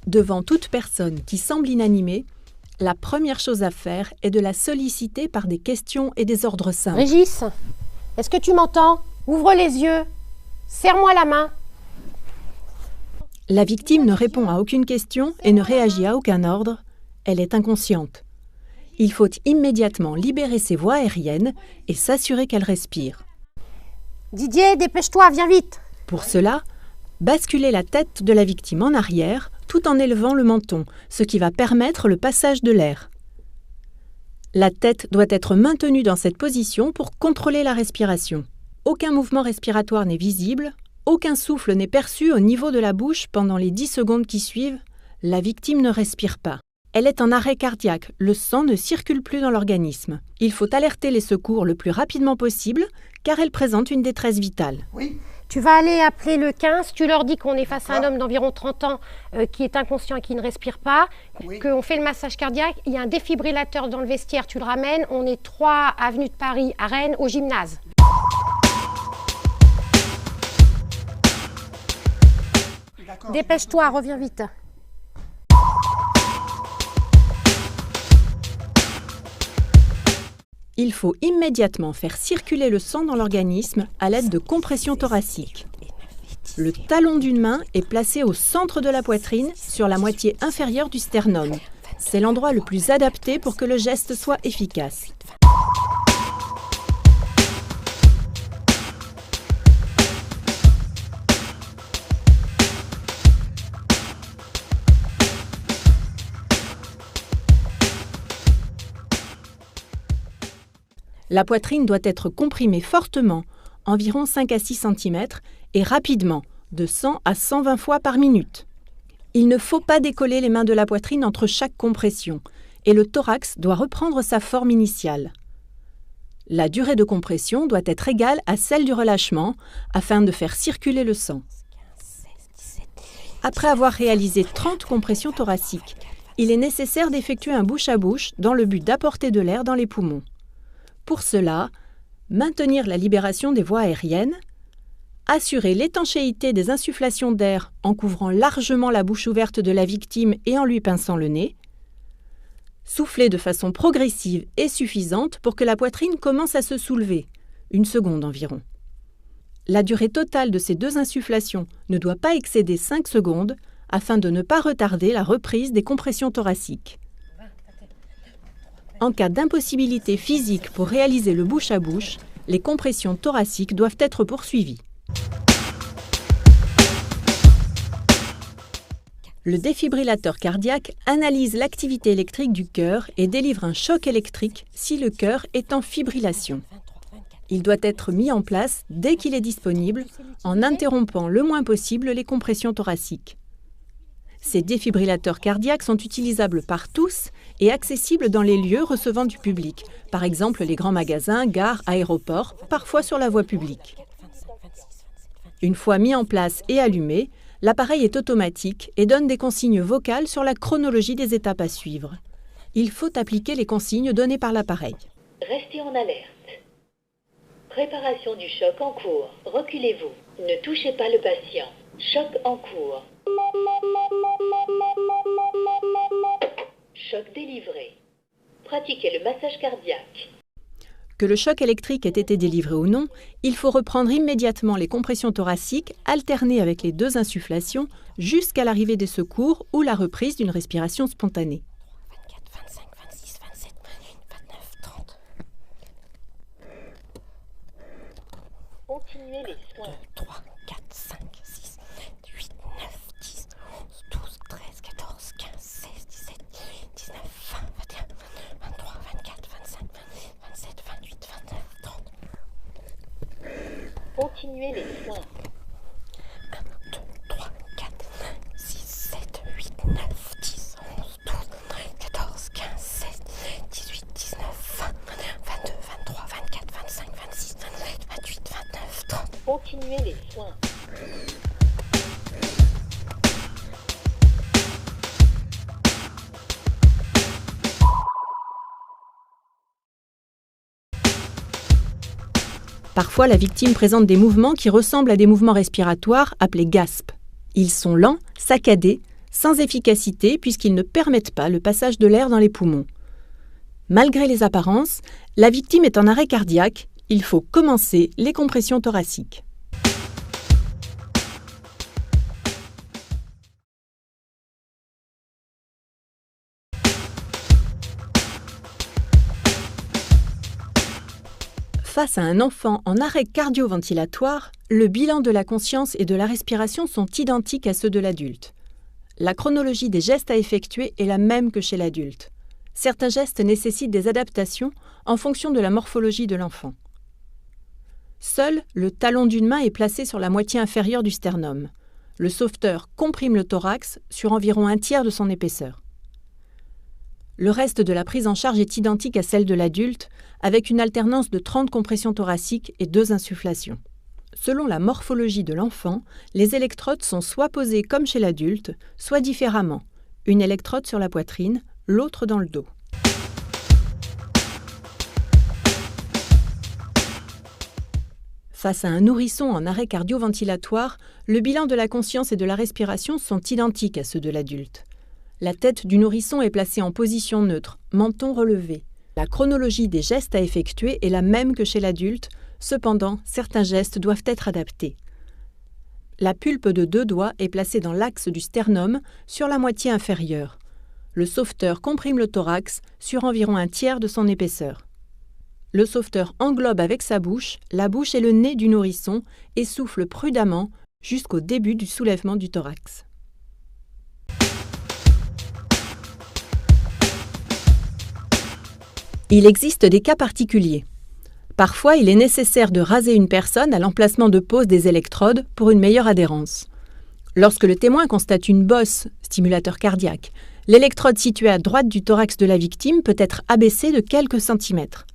Devant toute personne qui semble inanimée, la première chose à faire est de la solliciter par des questions et des ordres simples. Régis, est-ce que tu m'entends? Ouvre les yeux. Serre-moi la main. La victime ne répond à aucune question et ne réagit à aucun ordre. Elle est inconsciente. Il faut immédiatement libérer ses voies aériennes et s'assurer qu'elle respire. Didier, dépêche-toi, viens vite. Pour cela, basculer la tête de la victime en arrière tout en élevant le menton, ce qui va permettre le passage de l'air. La tête doit être maintenue dans cette position pour contrôler la respiration. Aucun mouvement respiratoire n'est visible, aucun souffle n'est perçu au niveau de la bouche pendant les 10 secondes qui suivent. La victime ne respire pas. Elle est en arrêt cardiaque, le sang ne circule plus dans l'organisme. Il faut alerter les secours le plus rapidement possible car elle présente une détresse vitale. Oui. Tu vas aller appeler le 15, tu leur dis qu'on est face à un homme d'environ 30 ans qui est inconscient et qui ne respire pas, qu'on fait le massage cardiaque, il y a un défibrillateur dans le vestiaire, tu le ramènes, on est 3 avenue de Paris à Rennes au gymnase. Dépêche-toi, reviens vite. Il faut immédiatement faire circuler le sang dans l'organisme à l'aide de compressions thoraciques. Le talon d'une main est placé au centre de la poitrine, sur la moitié inférieure du sternum. C'est l'endroit le plus adapté pour que le geste soit efficace. La poitrine doit être comprimée fortement, environ 5 à 6 cm, et rapidement, de 100 à 120 fois par minute. Il ne faut pas décoller les mains de la poitrine entre chaque compression, et le thorax doit reprendre sa forme initiale. La durée de compression doit être égale à celle du relâchement, afin de faire circuler le sang. Après avoir réalisé 30 compressions thoraciques, il est nécessaire d'effectuer un bouche à bouche dans le but d'apporter de l'air dans les poumons. Pour cela, maintenir la libération des voies aériennes, assurer l'étanchéité des insufflations d'air en couvrant largement la bouche ouverte de la victime et en lui pinçant le nez, souffler de façon progressive et suffisante pour que la poitrine commence à se soulever, 1 seconde environ. La durée totale de ces 2 insufflations ne doit pas excéder 5 secondes afin de ne pas retarder la reprise des compressions thoraciques. En cas d'impossibilité physique pour réaliser le bouche à bouche, les compressions thoraciques doivent être poursuivies. Le défibrillateur cardiaque analyse l'activité électrique du cœur et délivre un choc électrique si le cœur est en fibrillation. Il doit être mis en place dès qu'il est disponible, en interrompant le moins possible les compressions thoraciques. Ces défibrillateurs cardiaques sont utilisables par tous et accessibles dans les lieux recevant du public, par exemple les grands magasins, gares, aéroports, parfois sur la voie publique. Une fois mis en place et allumé, l'appareil est automatique et donne des consignes vocales sur la chronologie des étapes à suivre. Il faut appliquer les consignes données par l'appareil. Restez en alerte. Préparation du choc en cours. Reculez-vous. Ne touchez pas le patient. Choc en cours. Choc délivré. Pratiquez le massage cardiaque. Que le choc électrique ait été délivré ou non, il faut reprendre immédiatement les compressions thoraciques, alternées avec les 2 insufflations, jusqu'à l'arrivée des secours ou la reprise d'une respiration spontanée. 24, 25, 26, 27, 28, 29, 30. Continuez les soins. 2, 3, 4, 5, 6, 7, 8, 9, 10, 11, 12, 13, 14, 15, 16, 17, 19, 20, 21, 23, 24, 25, 26, 27, 28, 29, 30. Continuez les soins. 1, 2, 3, 4, 5, 6, 7, 8, 9, 10, 11, 12, 14, 15, 16, 18, 19, 20, 22, 23, 24, 25, 26, 27, 28, 29, 30. Continuez les soins. Parfois, la victime présente des mouvements qui ressemblent à des mouvements respiratoires appelés gaspes. Ils sont lents, saccadés, sans efficacité puisqu'ils ne permettent pas le passage de l'air dans les poumons. Malgré les apparences, la victime est en arrêt cardiaque, il faut commencer les compressions thoraciques. Face à un enfant en arrêt cardio-ventilatoire, le bilan de la conscience et de la respiration sont identiques à ceux de l'adulte. La chronologie des gestes à effectuer est la même que chez l'adulte. Certains gestes nécessitent des adaptations en fonction de la morphologie de l'enfant. Seul le talon d'une main est placé sur la moitié inférieure du sternum. Le sauveteur comprime le thorax sur environ un tiers de son épaisseur. Le reste de la prise en charge est identique à celle de l'adulte, avec une alternance de 30 compressions thoraciques et 2 insufflations. Selon la morphologie de l'enfant, les électrodes sont soit posées comme chez l'adulte, soit différemment. Une électrode sur la poitrine, l'autre dans le dos. Face à un nourrisson en arrêt cardio-ventilatoire, le bilan de la conscience et de la respiration sont identiques à ceux de l'adulte. La tête du nourrisson est placée en position neutre, menton relevé. La chronologie des gestes à effectuer est la même que chez l'adulte, cependant, certains gestes doivent être adaptés. La pulpe de 2 doigts est placée dans l'axe du sternum, sur la moitié inférieure. Le sauveteur comprime le thorax sur environ un tiers de son épaisseur. Le sauveteur englobe avec sa bouche la bouche et le nez du nourrisson et souffle prudemment jusqu'au début du soulèvement du thorax. Il existe des cas particuliers. Parfois, il est nécessaire de raser une personne à l'emplacement de pose des électrodes pour une meilleure adhérence. Lorsque le témoin constate une bosse, stimulateur cardiaque, l'électrode située à droite du thorax de la victime peut être abaissée de quelques centimètres.